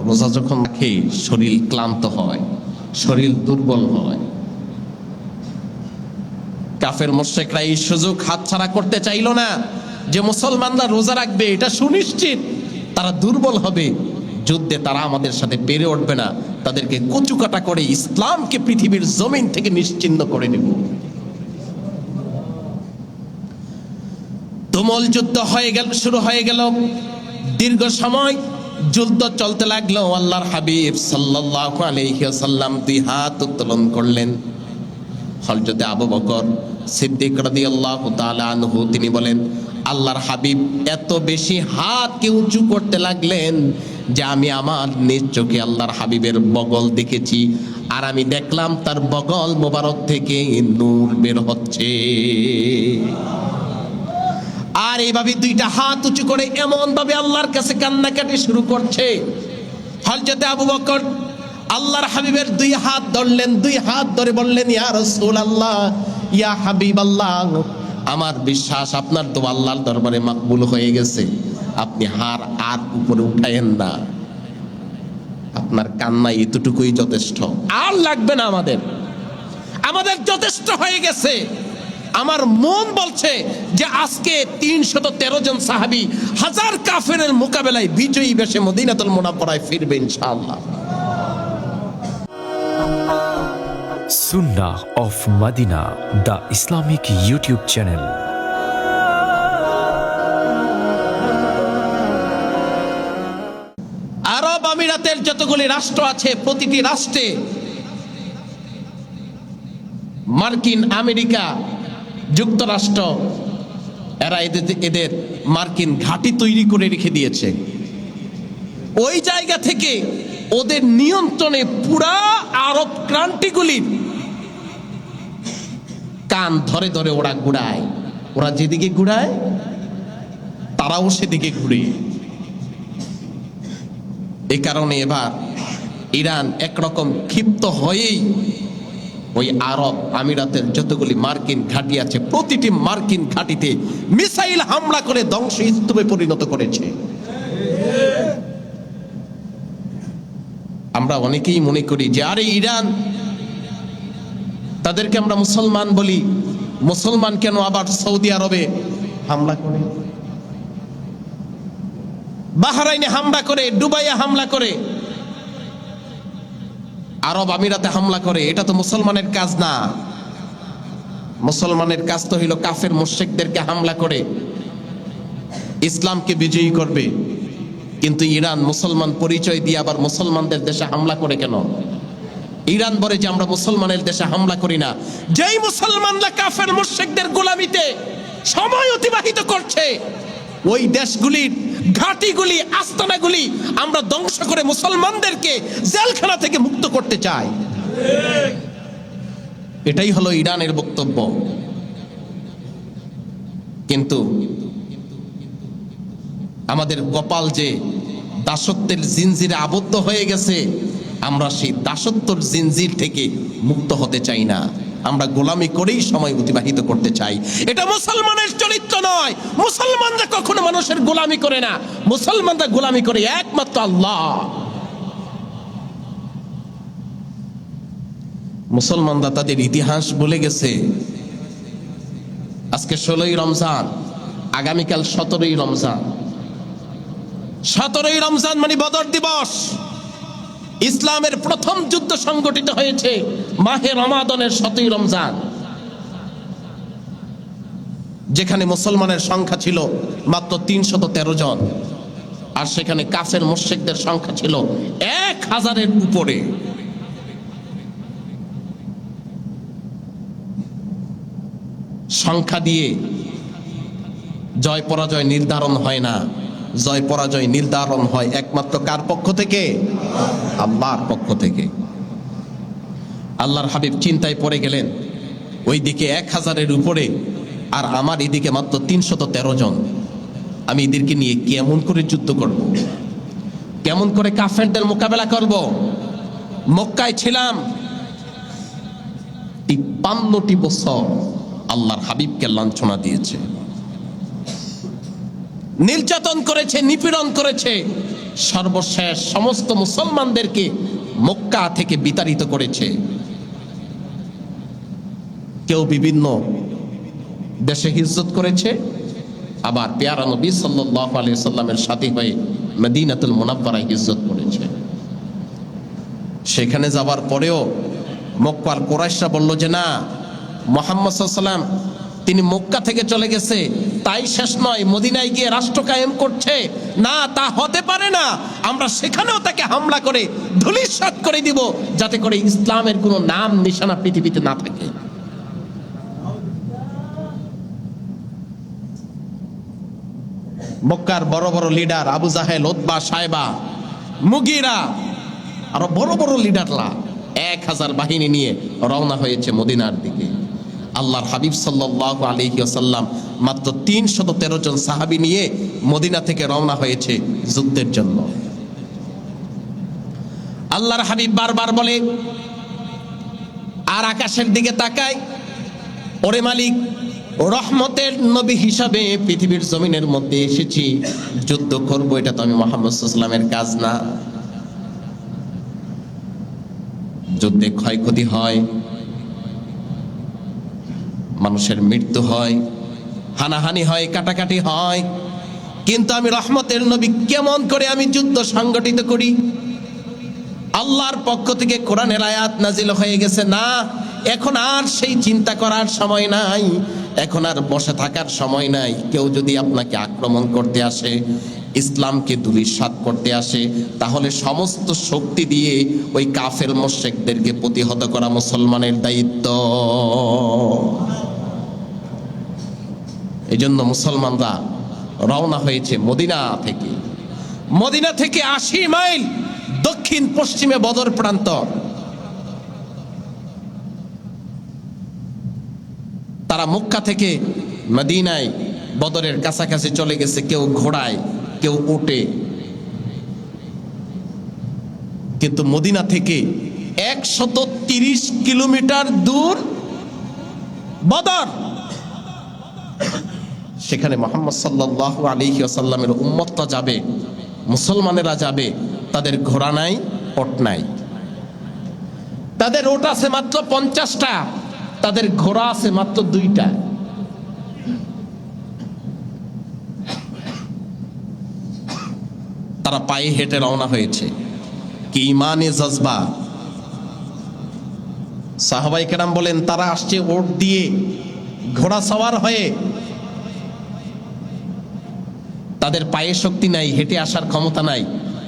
রোজা যখন রাখে শরীর ক্লান্ত হয়, শরীর দুর্বল হয়। কাফের মুশরিকরা এই সুযোগ হাতছাড়া করতে চাইল না যে মুসলমানরা রোজা রাখবে, এটা সুনিশ্চিত তারা দুর্বল হবে, যুদ্ধে তারা আমাদের সাথে পেরে উঠবে না, তাদেরকে কচুকাটা করে ইসলামকে পৃথিবীর জমিন থেকে নিশ্চিহ্ন করে দেব। তুমুল যুদ্ধ শুরু হয়ে গেল। দীর্ঘ সময় যুদ্ধ চলতে লাগলো। আল্লাহর হাবিব সাল্লাল্লাহু আলাইহি ওয়াসাল্লাম দুই হাত উত্তোলন করলেন। হযরত আবু বকর সিদ্দিক রাদিয়াল্লাহু তাআলা আনহু তিনি বলেন, আল্লাহর হাবিব এত বেশি হাতকে উঁচু করতে লাগলেন যে আমি আমার নিজ চোখে আল্লাহর হাবিবের বগল দেখেছি, আর আমি দেখলাম তার বগল মোবারক থেকে নূর বের হচ্ছে। আর এইভাবে দুইটা হাত উঁচু করে এমন ভাবে আল্লাহর কাছে কান্নাকাটি শুরু করছে। হযরত আবু বকর আল্লাহর হাবিবের দুই হাত ধরলেন, দুই হাত ধরে বললেন, ইয়া রাসূলুল্লাহ, ইয়া হাবিবাল্লাহ, আমার বিশ্বাস আপনার দোয়া আল্লাহর দরবারে মাকবুল হয়ে গেছে, আপনি আর উপরে উঠায়েন না, আপনার কান্না এতটুকুই যথেষ্ট, আর লাগবে না, আমাদের যথেষ্ট হয়ে গেছে। আমার মন বলছে যে আজকে ৩১৩ জন সাহাবী হাজার কাফেরের মোকাবেলায় বিজয়ী বেশে মদিনাতুল মুনাওয়ারায় ফিরবে ইনশাআল্লাহ। Sunnah of Madina, the Islamic YouTube channel. আরব আমিরাতের যতগুলি রাষ্ট্র আছে, প্রতিটি রাষ্ট্রে মার্কিন, আমেরিকা যুক্তরাষ্ট্র এরা এদের মার্কিন ঘাঁটি তৈরি করে রেখে দিয়েছে। ওই জায়গা থেকে ওদের নিয়ন্ত্রণে পুরা আরব ক্রান্তিগুলির কান ধরে ধরে ওরা ঘুরায়। ওরা যেদিকে ঘুরায় তারাও সেদিকে ঘুরে। এই কারণে এবার ইরান একরকম ক্ষিপ্ত হয়েই ওই আরব আমিরাতের যতগুলি মার্কিন ঘাঁটি আছে, প্রতিটি মার্কিন ঘাঁটিতে মিসাইল হামলা করে ধ্বংসস্তূপে পরিণত করেছে। আমরা অনেকেই মনে করি যে আরে ইরান, তাদেরকে আমরা মুসলমান বলি, মুসলমান কেন আবার সৌদি আরবে হামলা করে, বাহরাইনে হামলা করে, দুবাইয়ে হামলা করে, আরব আমিরাতে হামলা করে? এটা তো মুসলমানের কাজ না। মুসলমানের কাজ তো হইল কাফের মুশরিকদেরকে হামলা করে ইসলামকে বিজয়ী করবে। কিন্তু ইরান মুসলমান পরিচয় দিয়ে আবার মুসলমানদের দেশে হামলা করে কেন? ইরান বলে যে আমরা মুসলমানের দেশে হামলা করি না। যেই মুসলমানরা কাফের মুশরিকদের গোলামিতে সময় অতিবাহিত করছে, ওই দেশগুলির ঘাঁটিগুলি, আস্তানাগুলি আমরা ধ্বংস করে মুসলমানদেরকে জেলখানা থেকে মুক্ত করতে চাই। এটাই হলো ইরানের বক্তব্য। কিন্তু আমাদের কপাল যে দাসত্বের জিনজিরে আবদ্ধ হয়ে গেছে, আমরা সেই দাসত্বর জিনজির থেকে মুক্ত হতে চাই না। আমরা গোলামি করেই সময় অতিবাহিত করতে চাই। এটা মুসলমানের চরিত্র নয়। মুসলমানরা কখনো মানুষের গোলামি করে না। মুসলমানরা গোলামি করে একমাত্র আল্লাহ। মুসলমানরা তাদের ইতিহাস ভুলে গেছে। আজকে 16ই রমজান, আগামীকাল 17ই রমজান। 17ই রমজান মানে বদর দিবস। ইসলামের প্রথম যুদ্ধ সংগঠিত হয়েছে মাহে রমাদানের 17ই রমজান, যেখানে মুসলমানের সংখ্যা ছিল মাত্র 313 জন, আর সেখানে কাফের মুশরিকদের সংখ্যা ছিল 1000-এর উপরে। সংখ্যা দিয়ে জয় পরাজয় নির্ধারণ হয় না। জয় পরাজয় নির্ধারণ হয় একমাত্র কার পক্ষ থেকে? আল্লাহর পক্ষ থেকে। আল্লাহর হাবিব চিন্তায় পড়ে গেলেন, ওইদিকে 1000-এর উপরে আর আমার এদিকে মাত্র 313 জন। আমি এদেরকে নিয়ে কেমন করে যুদ্ধ করব? কেমন করে কাফেরদের মোকাবেলা করব? মক্কায় ছিলাম 53টি বছর, আল্লাহর হাবিবকে লাঞ্ছনা দিয়েছে। নির্যাতন করেছে, নিপীড়ন করেছে, সর্বশেষ সমস্ত মুসলমানদেরকে মক্কা থেকে বিতাড়িত করেছে। কেউ বিভিন্ন দেশে হিজরত করেছে, আবার পেয়ারা নবী সাল্লাল্লাহু আলাইহি সাল্লামের সাথী হয়ে মদিনাতুল মুনাওয়ারায় হিজরত করেছে। সেখানে যাবার পরেও মক্কার কুরাইশরা বলল যে না, মুহাম্মদ সাল্লাল্লাহু আলাইহি সাল্লাম তিনি মক্কা থেকে চলে গেছে, তাই শেষ নয়, মদিনায় গিয়ে রাষ্ট্র কায়েম করছে, না তা হতে পারে না, আমরা সেখানেও তাকে হামলা করে ধূলিসাৎ করে দিব, যাতে করে ইসলামের কোনো নাম নিশানা পৃথিবীতে না থাকে। মক্কার বড় বড় লিডার আবু জাহেল, উতবা, সাইবা, মুগিরা, আরো বড় বড় লিডাররা 1000 বাহিনী নিয়ে রওনা হয়েছে মদিনার দিকে। আল্লাহর হাবিব সাল্লাল্লাহু আলাইহি ওয়াসাল্লাম মাত্র 313 জন সাহাবী নিয়ে মদিনা থেকে রওনা হয়েছে যুদ্ধের জন্য। আল্লাহর হাবিব বারবার বলে আর আকাশের দিকে তাকায়, ওরে মালিক, রহমতের নবী হিসাবে পৃথিবীর জমিনের মধ্যে এসেছি, যুদ্ধ করব, এটা তো আমি মুহাম্মদ সাল্লাল্লাহু আলাইহি ওয়াসাল্লামের কাজ না। যুদ্ধে ক্ষয়ক্ষতি হয়, মানুষের মৃত্যু হয়, হানাহানি হয়, কাটাকাটি হয়, কিন্তু আমি রহমতের নবী, কেমন করে আমি যুদ্ধ সংগঠিত করি? আল্লাহর পক্ষ থেকে কোরআনের আয়াত নাজিল হয়ে গেছে, না এখন আর সেই চিন্তা করার সময় নাই, এখন আর বসে থাকার সময় নাই। কেউ যদি আপনাকে আক্রমণ করতে আসে, ইসলামকে ধূলিসাৎ করতে আসে, তাহলে সমস্ত শক্তি দিয়ে ওই কাফের মুশরিকদেরকে প্রতিহত করা মুসলমানের দায়িত্ব। এই জন্য মুসলমানরা রওনা হয়েছে মদিনা থেকে। মদিনা থেকে 80 মাইল দক্ষিণ পশ্চিমে বদর প্রান্তর। তারা মক্কা থেকে মদিনায় বদরের কাছাকাছি চলে গেছে, কেউ ঘোড়ায়, কেউ উটে। কিন্তু মদিনা থেকে 130 কিলোমিটার দূর বদর। সেখানে মুহাম্মদ সাল্লাল্লাহু আলাইহি ওয়াসাল্লামের উম্মতরা যাবে, মুসলমানেরা যাবে, তাদের ঘোড়া নাই, ওট নাই। তাদের ওট আছে মাত্র 50টা, তাদের ঘোড়া আছে মাত্র 2টা। তারা পায়ে হেঁটে রওনা হয়েছে। কি ইমানে জজবা! সাহাবায়ে কেরাম বলেন তারা আসছে ওট দিয়ে, ঘোড়া সওয়ার হয়ে। তাদের পায়ে শক্তি নাই, হেঁটে আসার ক্ষমতা নাই,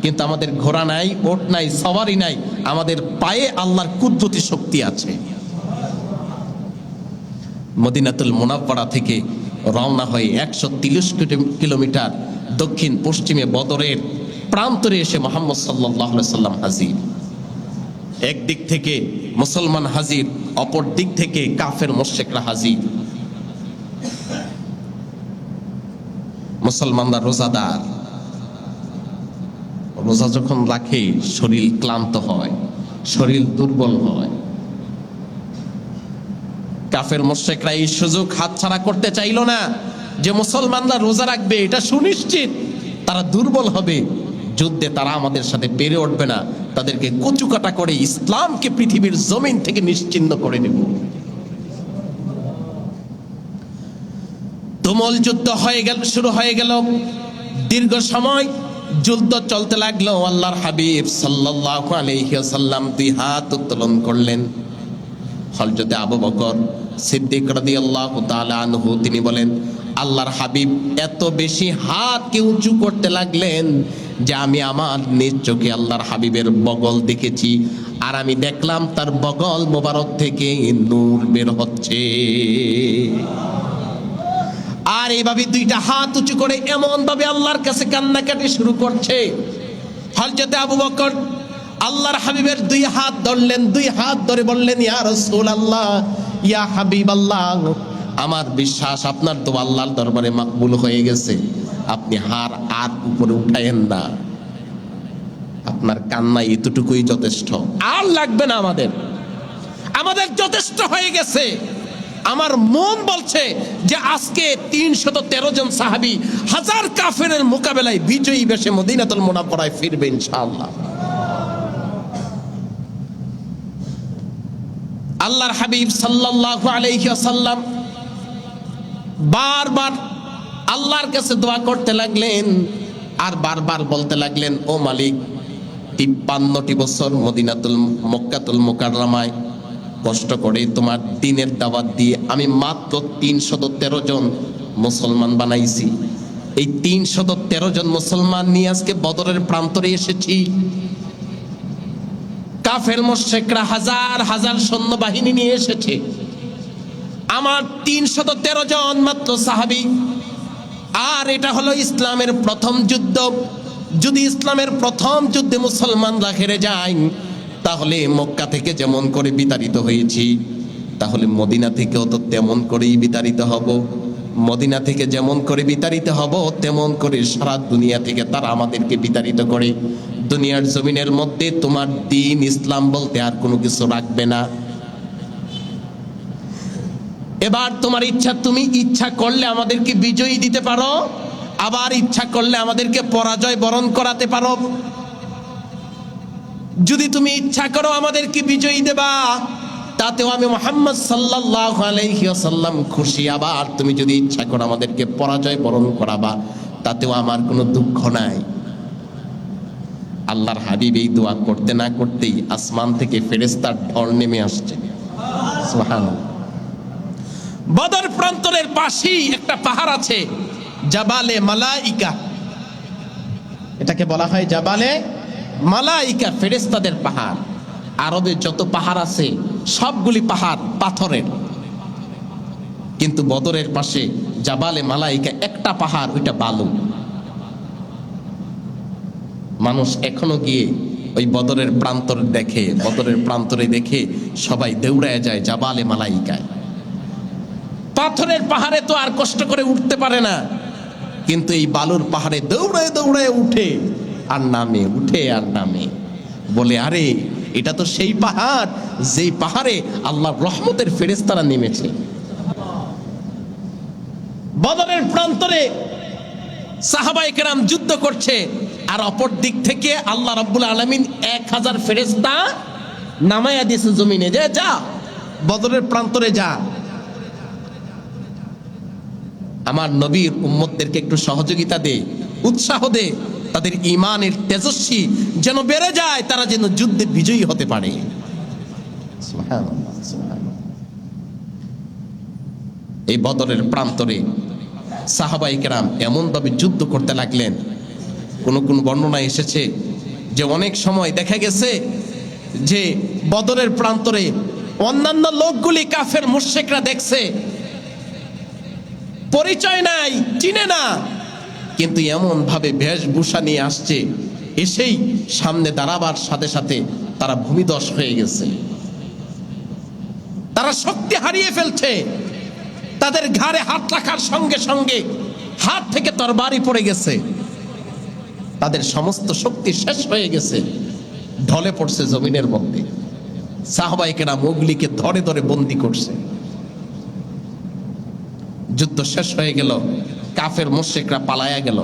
কিন্তু আমাদের ঘোড়া নাই, ওট নাই, সওয়ারি নাই, আমাদের পায়ে আল্লাহর কুদরতি শক্তি আছে। মদিনাতুল মুনাওয়ারা থেকে রওনা হয়ে 130 কিলোমিটার দক্ষিণ পশ্চিমে বদরের প্রান্তরে এসে মুহাম্মদ সাল্লাল্লাহু আলাইহি সাল্লাম হাজির। একদিক থেকে মুসলমান হাজির, অপর দিক থেকে কাফের মুশরিকরা হাজির। মুসলমানরা রোজাদার, রোজা যখন রাখে শরীর ক্লান্ত হয়, শরীর দুর্বল হয়। কাফের মুশরিকরা এই সুযোগ হাতছাড়া করতে চাইল না যে মুসলমানরা রোজা রাখবে, এটা সুনিশ্চিত তারা দুর্বল হবে, যুদ্ধে তারা আমাদের সাথে পেরে উঠবে না, তাদেরকে কচুকাটা করে ইসলামকে পৃথিবীর জমিন থেকে নিশ্চিহ্ন করে দেব। তুমুল যুদ্ধ শুরু হয়ে গেল। দীর্ঘ সময় যুদ্ধ চলতে লাগলো। আল্লাহর হাবিব সাল্লাল্লাহু আলাইহি ওয়াসাল্লাম 2 হাত উত্তোলন করলেন। হযরত আবু বকর সিদ্দিক রাদিয়াল্লাহু তাআলা আনহু তিনি বলেন, আল্লাহর হাবিব এত বেশি হাতকে উঁচু করতে লাগলেন যে আমি আমার নিজ চোখে আল্লাহর হাবিবের বগল দেখেছি, আর আমি দেখলাম তার বগল মোবারক থেকে নূর বের হচ্ছে। আর এইভাবে 2টা হাত উঁচু করে এমন ভাবে আল্লাহর কাছে কান্নাকাটি শুরু করছে। হযরত আবু বকর আল্লাহর হাবিবের 2 হাত ধরলেন, 2 হাত ধরে বললেন, ইয়া রাসূলুল্লাহ, ইয়া হাবিবাল্লাহ, আমার বিশ্বাস আপনার দোয়া আল্লাহর দরবারে মাকবুল হয়ে গেছে, আপনি হার আর উপরে উঠায়েন না, আপনার কান্না এতটুকুই যথেষ্ট, আর লাগবে না, আমাদের যথেষ্ট হয়ে গেছে। আমার মন বলছে যে আজকে 313 জন সাহাবী হাজার কাফেরের মোকাবেলায় বিজয়ী বেশে মদিনাতুল মুনাওয়ারায় ফিরবে ইনশাআল্লাহ। আল্লাহর হাবিব সাল্লাল্লাহু আলাইহি ওয়াসাল্লাম বারবার আল্লাহর কাছে দোয়া করতে লাগলেন আর বারবার বলতে লাগলেন, ও মালিক, 53টি বছর মক্কাতুল মুকাররমায় কষ্ট করে তোমার দ্বীনের দাওয়াত দিয়ে আমি মাত্র 313 জন মুসলমান বানাইছি। এই 313 জন মুসলমান নিয়ে আজকে বদরের প্রান্তরে এসেছি। কাফের মুশরিকরা হাজার হাজার সৈন্যবাহিনী নিয়ে এসেছে, আমার 313 জন মাত্র সাহাবী। আর এটা হলো ইসলামের প্রথম যুদ্ধ। যদি ইসলামের প্রথম যুদ্ধে মুসলমানরা হেরে যায়, তাহলে মক্কা থেকে যেমন করে বিতাড়িত হয়েছি, তাহলে মদিনা থেকেও তো তেমন করেই বিতাড়িত হব। মদিনা থেকে যেমন করে বিতাড়িত হব, তেমন করে সারা দুনিয়া থেকে তারা আমাদেরকে বিতাড়িত করে দুনিয়ার জমিনের মধ্যে তোমার দ্বীন ইসলাম বলতে আর কোনো কিছু রাখবে না। এবার তোমার ইচ্ছা, তুমি ইচ্ছা করলে আমাদেরকে বিজয়ী দিতে পারো, আবার ইচ্ছা করলে আমাদেরকে পরাজয় বরণ করাতে পারো। যদি তুমি ইচ্ছা করো আমাদেরকে বিজয়ী দেবা, তাতেও আমি মুহাম্মদ সাল্লাল্লাহু আলাইহি ওয়াসাল্লাম খুশি। আবার তুমি যদি ইচ্ছা করো আমাদেরকে পরাজয় বরণ করাবা, তাতেও আমার কোনো দুঃখ নাই। আল্লাহর হাবিব এই দোয়া করতে না করতেই আসমান থেকে ফেরেশতার ঢল নেমে আসছে। সুবহানাল্লাহ। বদর প্রান্তরের পাশেই একটা পাহাড় আছে, জাবালে মালাইকা। এটাকে বলা হয় জাবালে মালাইকা, ফেরেশতাদের পাহাড়। আরবে যত পাহাড় আছে সবগুলি পাহাড় পাথরের, কিন্তু বদরের পাশে জাবালে মালাইকা একটা পাহাড়, ওইটা বালু। মানুষ এখনো গিয়ে ওই বদরের প্রান্তরে দেখে সবাই দৌড়ায় যায় জাবালে মালাইকায়। পাথরের পাহাড়ে তো আর কষ্ট করে উঠতে পারে না, কিন্তু এই বালুর পাহাড়ে দৌড়ায় দৌড়ায় উঠে আর নামে, উঠে আর নামে। বলে, আরে এটা তো সেই পাহাড় যেই পাহাড়ে আল্লাহর রহমতের ফেরেশতারা নেমেছে। বদরের প্রান্তরে সাহাবায়ে কেরাম যুদ্ধ করছে, আর অপর দিক থেকে আল্লাহ রাব্বুল আলামিন 1000 ফেরেশতা নামায়া দিয়েছে জমিনে, যে যা বদরের প্রান্তরে যা। আমার নবীর উম্মতদেরকে একটু সহযোগিতা দে, উৎসাহ দে, তাদের ঈমানের তেজস্বী যেন বেড়ে যায়, তারা যেন যুদ্ধে বিজয়ী হতে পারে। সুবহানাল্লাহ, সুবহানাল্লাহ। এই বদরের প্রান্তরে সাহাবায়ে কেরাম এমন ভাবে যুদ্ধ করতে লাগলেন, কোন কোন বর্ণনায় এসেছে যে অনেক সময় দেখা গেছে যে বদরের প্রান্তরে অন্যান্য লোকগুলি কাফের মুশরিকরা দেখছে, পরিচয় নাই, চিনে না, কিন্তু এমন ভাবে বেশভূষা নিয়ে আসছে, এসেই সামনে দাঁড়াবার সাথে সাথে তারা ভূমিধস হয়ে গেছে। তারা শক্তি হারিয়ে ফেলছে, তাদের ঘাড়ে হাত রাখার সঙ্গে সঙ্গে হাত থেকে তরবারি পড়ে গেছে, তাদের সমস্ত শক্তি শেষ হয়ে গেছে, ঢলে পড়ছে জমিনের মধ্যে। সাহাবায়ে কেরাম ওগুলিকে ধরে ধরে বন্দী করছে। যুদ্ধ শেষ হয়ে গেল, কাফের মুশরিকরা পালায়া গেল।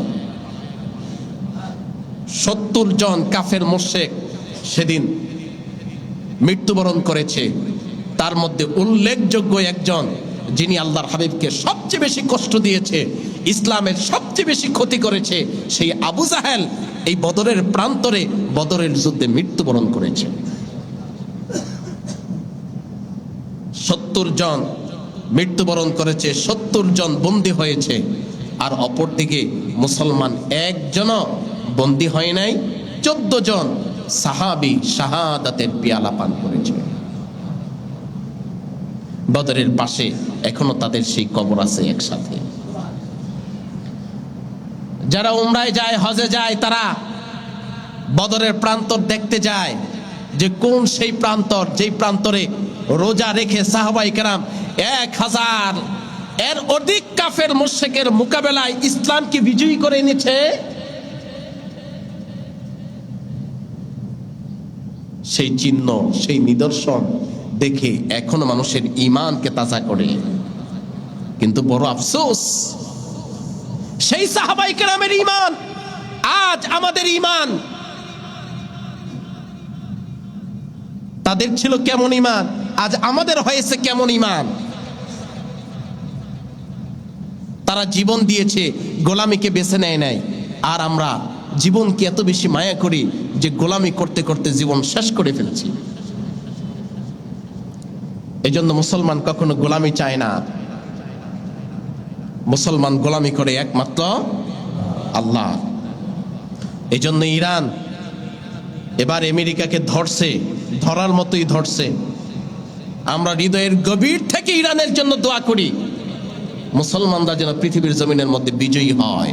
70 জন কাফের মুশরিক সেদিন মৃত্যুবরণ করেছে। তার মধ্যে উল্লেখযোগ্য একজন, যিনি আল্লাহর হাবিবকে সবচেয়ে বেশি কষ্ট দিয়েছে, ইসলামের সবচেয়ে বেশি ক্ষতি করেছে, সেই আবু জাহেল এই বদরের প্রান্তরে বদরের যুদ্ধে মৃত্যুবরণ করেছে। 70 জন মৃত্যুবরণ করেছে, 70 জন বন্দী হয়েছে। আর অপরদিকে মুসলমান একজনও বন্দী হয় নাই, 14 জন সাহাবী শাহাদাতের পিয়ালা পান করেছে। বদরের পাশে এখনো তাদের সেই কবর আছে একসাথে। যারা উমরায় যায়, হজে যায়, তারা বদরের প্রান্তর দেখতে যায়, যে কোন সেই প্রান্তর যেই প্রান্তরে রোজা রেখে সাহাবায়ে কেরাম 1000 এর অধিক কাফের মুশরিকের মোকাবেলায় ইসলামকে বিজয়ী করে এনেছে। সেই চিহ্ন, সেই নিদর্শন দেখে এখনো মানুষের ঈমানকে তাজা করে। কিন্তু বড় আফসোস, সেই সাহাবায়ে কেরামের ঈমান আজ আমাদের ঈমান। তাদের ছিল কেমন ঈমান, আজ আমাদের হয়েছে কেমন ঈমান। তারা জীবন দিয়েছে, গোলামিকে বেছে নেয় নাই। আর আমরা জীবনকে এত বেশি মায়া করি যে গোলামি করতে করতে জীবন শেষ করে ফেলছি। এজন্য মুসলমান কখনো গোলামি চায় না। মুসলমান গোলামি করে একমাত্র আল্লাহ। এজন্য ইরান এবার আমেরিকাকে ধরছে, ধরার মতোই ধরছে। আমরা হৃদয়ের গভীর থেকে ইরানের জন্য দোয়া করি, মুসলমানরা যেন পৃথিবীর জমিনের মধ্যে বিজয়ী হয়,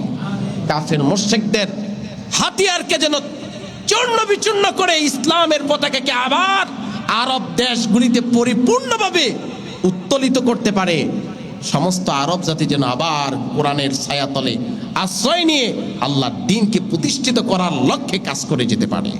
কাফের মুশরিকদের হাতিয়ারকে যেন চূর্ণ বিচূর্ণ করে ইসলামের পতাকাকে আবার আরব দেশগুলিতে পরিপূর্ণভাবে উত্তোলিত করতে পারে। সমস্ত আরব জাতি যেন আবার কোরআনের ছায়াতলে আশ্রয় নিয়ে আল্লাহর দ্বীনকে প্রতিষ্ঠিত করার লক্ষ্যে কাজ করে যেতে পারে।